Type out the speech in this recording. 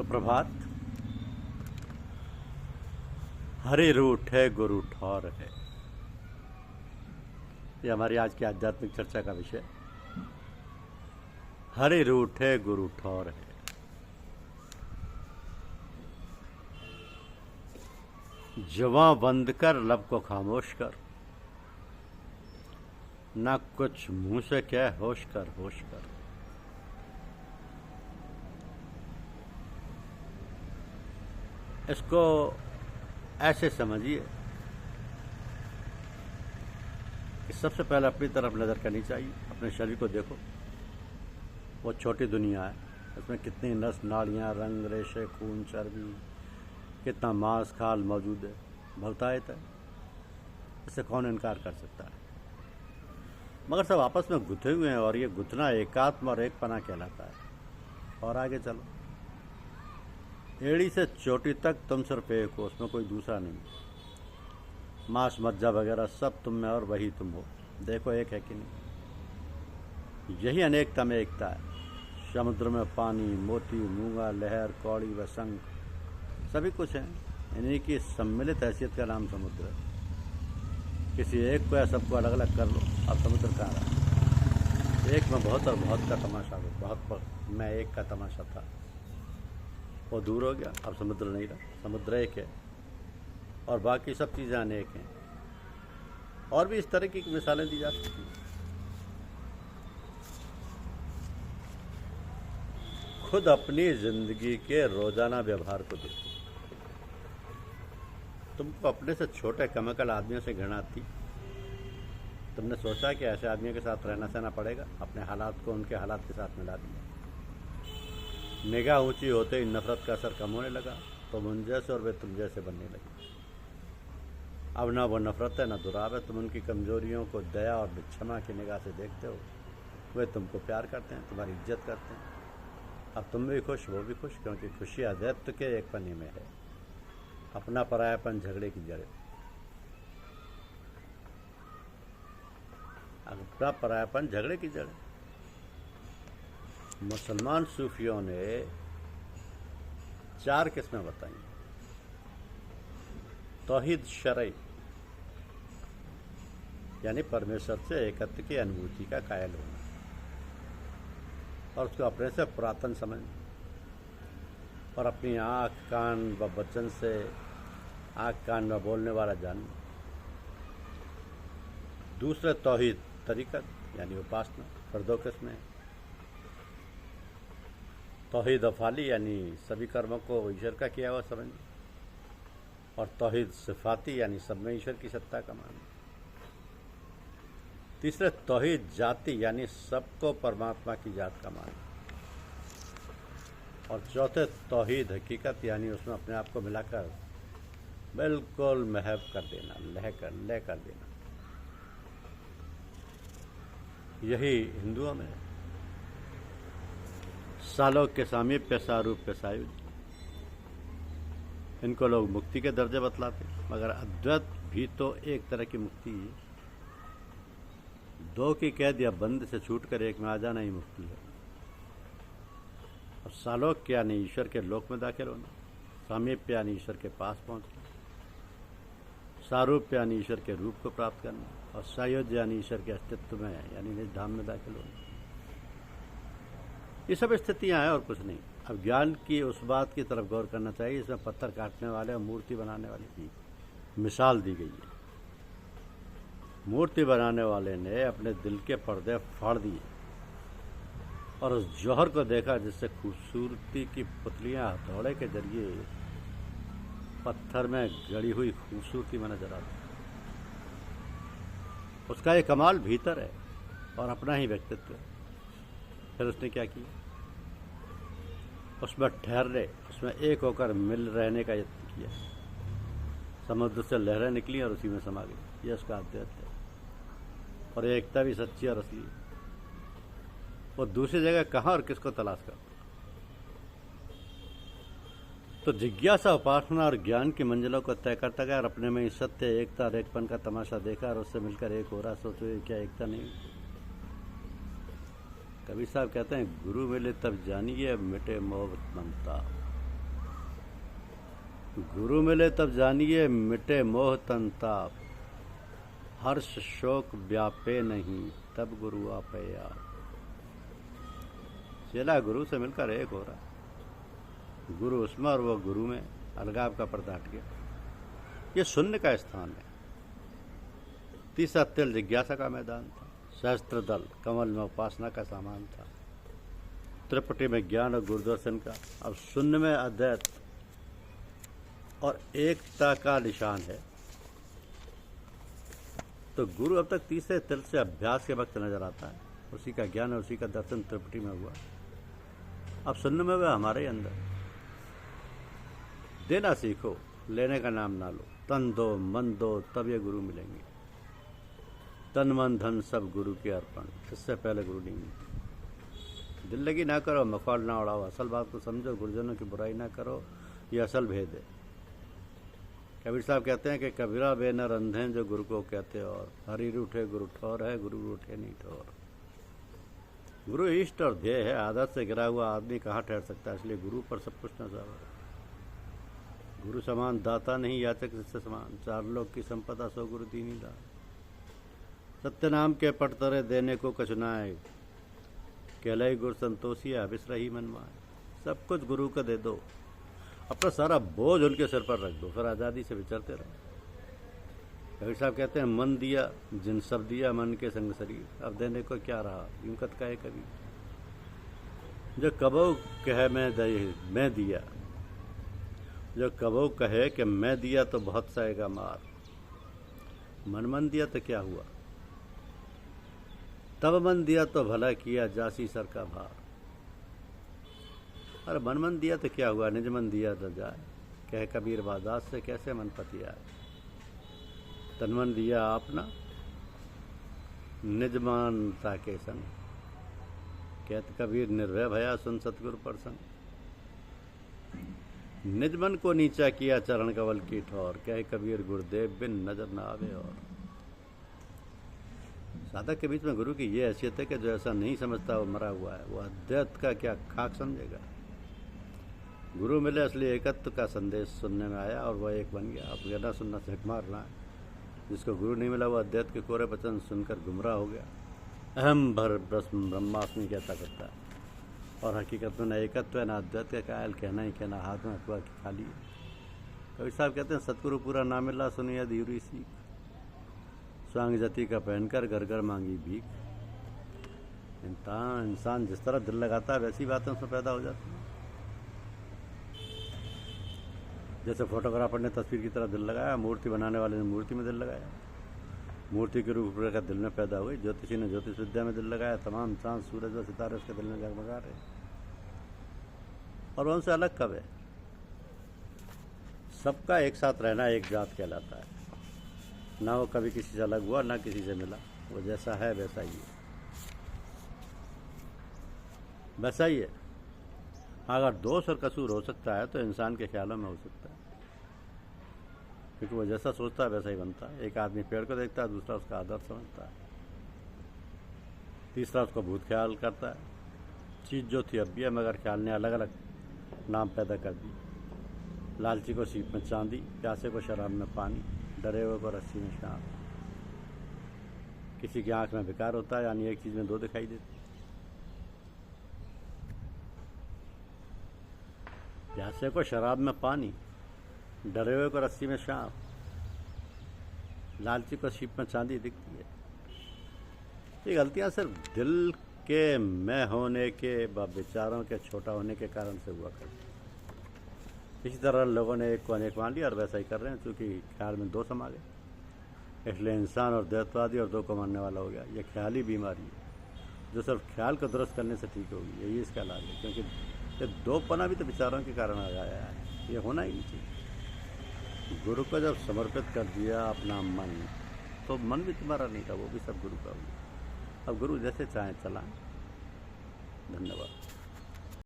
सुप्रभात। हरि रूठ है गुरु ठौर है, ये हमारी आज की आध्यात्मिक चर्चा का विषय। हरि रूठ है गुरु ठौर है। जुबां बंद कर लब को खामोश कर, ना कुछ मुंह से कह होश कर होश कर। इसको ऐसे समझिए कि सबसे पहले अपनी तरफ नज़र करनी चाहिए। अपने शरीर को देखो, वो छोटी दुनिया है, इसमें कितनी नस नाड़ियाँ, रंग रेशे, खून, चर्बी, कितना मांस खाल मौजूद है, बहुतायत है। इससे कौन इनकार कर सकता है? मगर सब आपस में गुथे हुए हैं और ये गुथना एकात्म और एक पना कहलाता है। और आगे चलो, एड़ी से चोटी तक तुम सिर्फ एक हो, उसमें कोई दूसरा नहीं। मांस मज्जा वगैरह सब तुम में और वही तुम हो। देखो एक है कि नहीं? यही अनेकता में एकता है। समुद्र में पानी, मोती, मूंगा, लहर, कौड़ी व शंख सभी कुछ है। इन्हीं की सम्मिलित हैसियत का नाम समुद्र है। किसी एक को या सबको अलग अलग कर लो, अब समुद्र कहाँ रहा? एक में बहुत और बहुत का तमाशा हो। बहुत में एक का तमाशा था, वो दूर हो गया, अब समुद्र नहीं रहा। समुद्र एक है और बाकी सब चीज़ें अनेक हैं। और भी इस तरह की मिसालें दी जा सकती हैं। खुद अपनी जिंदगी के रोजाना व्यवहार को देखो। तुमको अपने से छोटे कमकल आदमियों से घृणा थी? तुमने सोचा कि ऐसे आदमियों के साथ रहना सहना पड़ेगा? अपने हालात को उनके हालात के साथ मिला दिया। निगाह ऊंची होते ही नफरत का असर कम होने लगा। तुम उन जैसे और वे तुम जैसे बनने लगे। अब ना वो नफरत है ना दुराव है। तुम उनकी कमजोरियों को दया और क्षमा की निगाह से देखते हो। वे तुमको प्यार करते हैं, तुम्हारी इज्जत करते हैं। अब तुम भी खुश, वो भी खुश, क्योंकि खुशी अद्वैत के एक पन्ने में है। अपना परायापन झगड़े की जड़। अपना परायापन झगड़े की जड़। मुसलमान सूफियों ने 4 किस्में बताई। तौहीद शरई यानी परमेश्वर से एकत्व की अनुभूति का कायल होना और उसको अपने से पुरातन समझना और अपनी आँख कान व वचन से आँख कान में बोलने वाला जानना। दूसरे तौहीद तरीकत यानी उपासना, फिर 2 किस्में। तौहीद अफाली यानी सभी कर्मों को ईश्वर का किया हुआ समझना और तौहीद सिफाती यानी सब में ईश्वर की सत्ता का मानना। तीसरे तौहीद जाति यानी सबको परमात्मा की जात का मानना और चौथे तौहीद हकीकत यानी उसमें अपने आप को मिलाकर बिल्कुल महव कर देना, लय कर देना। यही हिंदुओं में सालों के सामीप्य सारूप्य सायुज्य। इनको लोग मुक्ति के दर्जे बतलाते, मगर अद्वैत भी तो एक तरह की मुक्ति है। 2 की कैद या बंद से छूटकर एक में आ जाना ही मुक्ति है। और सालोक्य यानी ईश्वर के लोक में दाखिल होना, सामीप्य यानी ईश्वर के पास पहुंचना, सारूप्य यानी ईश्वर के रूप को प्राप्त करना और सायुज्य यानी ईश्वर के अस्तित्व में यानी निज धाम में दाखिल होना। ये सब स्थितियां हैं और कुछ नहीं। अब ज्ञान की उस बात की तरफ गौर करना चाहिए इसमें पत्थर काटने वाले और मूर्ति बनाने वाले की मिसाल दी गई है। मूर्ति बनाने वाले ने अपने दिल के पर्दे फाड़ दिए और उस जौहर को देखा जिससे खूबसूरती की पुतलियां हथौड़े के जरिए पत्थर में गड़ी हुई खूबसूरती में नजर आती। उसका ये कमाल भीतर है और अपना ही व्यक्तित्व है। फिर उसने क्या किया? उसमें ठहरने, उसमें एक होकर मिल रहने का यत्न किया। समुद्र से लहरें निकली और उसी में समा गई। यह उसका अद्वैत है और एकता भी सच्ची और असली। वो दूसरी जगह कहाँ और किसको तलाश कर? तो जिज्ञासा, उपासना और ज्ञान की मंजिलों को तय करता गया और अपने में ही सत्य, एकता और एकपन का तमाशा देखा और उससे मिलकर एक हो रहा। सोचो ये क्या एकता नहीं? कबीर साहब कहते हैं, गुरु मिले तब जानिए मिटे मोह ममता। गुरु मिले तब जानिए मिटे मोह तंताप, हर्ष शोक व्यापे नहीं, तब गुरु आपे आप। चेला गुरु से मिलकर एक हो रहा, गुरु उसमें और वो गुरु में, अलगाव का पर्दा हट गया। ये शून्य का स्थान है। तीसरा तिल जिज्ञासा का मैदान था, सहस्त्र दल कमल में उपासना का सामान था, त्रिपुटी में ज्ञान और गुरुदर्शन का। अब शून्य में अद्वैत और एकता का निशान है। तो गुरु अब तक तीसरे तिल से अभ्यास के वक्त नजर आता है, उसी का ज्ञान और उसी का दर्शन त्रिपुटी में हुआ। अब शून्य में वह हमारे अंदर। देना सीखो, लेने का नाम ना लो, तन दो मन दो, तब ये गुरु मिलेंगे। तन मन धन सब गुरु के अर्पण, इससे पहले गुरु नहीं मिलते। दिल लगी ना करो, मखौल ना उड़ाओ, असल बात को समझो, गुरुजनों की बुराई ना करो, ये असल भेद है। कबीर साहब कहते हैं कि कबीरा बे न रंधे जो गुरु को कहते, और हरि रूठे गुरु ठौर है, गुरु रूठे नहीं ठौर। गुरु इष्ट और ध्येय है, आदत से गिरा हुआ आदमी कहाँ ठहर सकता है, इसलिए गुरु पर सब कुछ नजर है। गुरु समान दाता नहीं, याचक जिससे समान, चार लोग की संपदा सो गुरु दीनी दान। सत्य नाम के पटतरे देने को कछुनाए, कहलाई गुरु संतोषिया विसरही मनमाए। सब कुछ गुरु को दे दो, अपना सारा बोझ उनके सिर पर रख दो, फिर आज़ादी से विचरते रहो। कबीर साहब कहते हैं मन दिया जिन सब दिया, मन के संग शरीर, अब देने को क्या रहा, यूं कत कहे कभी। जो कबो कहे मैं दिया, जो कबो कहे कि मैं दिया तो बहुत सहेगा मार। मन दिया तो क्या हुआ, तब मन दिया तो भला किया, जासी सर का भार। अरे मन दिया तो क्या हुआ, निज मन दिया तो जाए, कह कबीर बादास से कैसे मन पति आए। तन मन दिया आपना, निज मानता के संग, कहत कबीर निर्भय भया सुन सतगुरु प्रसंग। निज मन को नीचा किया चरण कवल की ठौर, कह कबीर गुरुदेव बिन नजर न आवे और। साधक के बीच में गुरु की ये हैसियत है कि जो ऐसा नहीं समझता वो मरा हुआ है, वो अद्वैत का क्या खाक समझेगा। गुरु मिले इसलिए एकत्व का संदेश सुनने में आया और वह एक बन गया। अब कहना सुनना सिख मारना है। जिसको गुरु नहीं मिला वो अद्वैत के कोरे वचन सुनकर गुमराह हो गया, अहम भर ब्रह्मास्मि कहता करता है, और हकीकत में न एकत्व है न अद्वैत का कायल, कहना ही कहना, हाथ में अखबार की खाली है। कबीर साहब कहते हैं सतगुरु पूरा ना मिला सुनिए धीरी सीख, स्वांग जति का पहनकर घर घर मांगी भीख। इंसान जिस तरह दिल लगाता है वैसी बातें उसमें पैदा हो जाती हैं। जैसे फोटोग्राफर ने तस्वीर की तरह दिल लगाया, मूर्ति बनाने वाले ने मूर्ति में दिल लगाया, मूर्ति की रूपरेखा दिल में पैदा हुई, ज्योतिषी ने ज्योतिष विद्या में दिल लगाया, तमाम चांद सूरज और सितारे उसके दिल में जगमगा रहे, और उनसे अलग कब है। सबका एक साथ रहना एक जात कहलाता है। ना वो कभी किसी से अलग हुआ ना किसी से मिला, वो जैसा है वैसा ही है, वैसा ही है। अगर दोष और कसूर हो सकता है तो इंसान के ख्यालों में हो सकता है, क्योंकि वो जैसा सोचता है वैसा ही बनता है। एक आदमी पेड़ को देखता है, दूसरा उसका आदर्श समझता है, तीसरा उसको भूत ख्याल करता है। चीज़ जो थी अब भी है, मगर ख्याल ने अलग अलग नाम पैदा कर दी। लालची को सीप में चांदी, प्यासे को शराब में पानी, डरे हुए को रस्सी में सांप। किसी की आंख में विकार होता है, यानी एक चीज़ में दो दिखाई देती। प्यासे को शराब में पानी, डरे हुए को रस्सी में सांप, लालची को सीप में चांदी दिखती है। ये गलतियां सिर्फ दिल के मैं होने के व विचारों के छोटा होने के कारण से हुआ करती। इसी तरह लोगों ने एक को अनेक मान लिया और वैसा ही कर रहे हैं, क्योंकि ख्याल में दो समा गए, इसलिए इंसान और द्वैतवादी और दो को मानने वाला हो गया। ये ख्याली बीमारी है जो सिर्फ ख्याल को दुरुस्त करने से ठीक होगी, यही इसका इलाज है। क्योंकि ये दोपना भी तो विचारों के कारण आ गया है, ये होना ही नहीं चाहिए। गुरु को जब समर्पित कर दिया अपना मन, तो मन भी तुम्हारा नहीं था, वो भी सब गुरु का हो गया। अब गुरु जैसे चाहे चलाएं। धन्यवाद।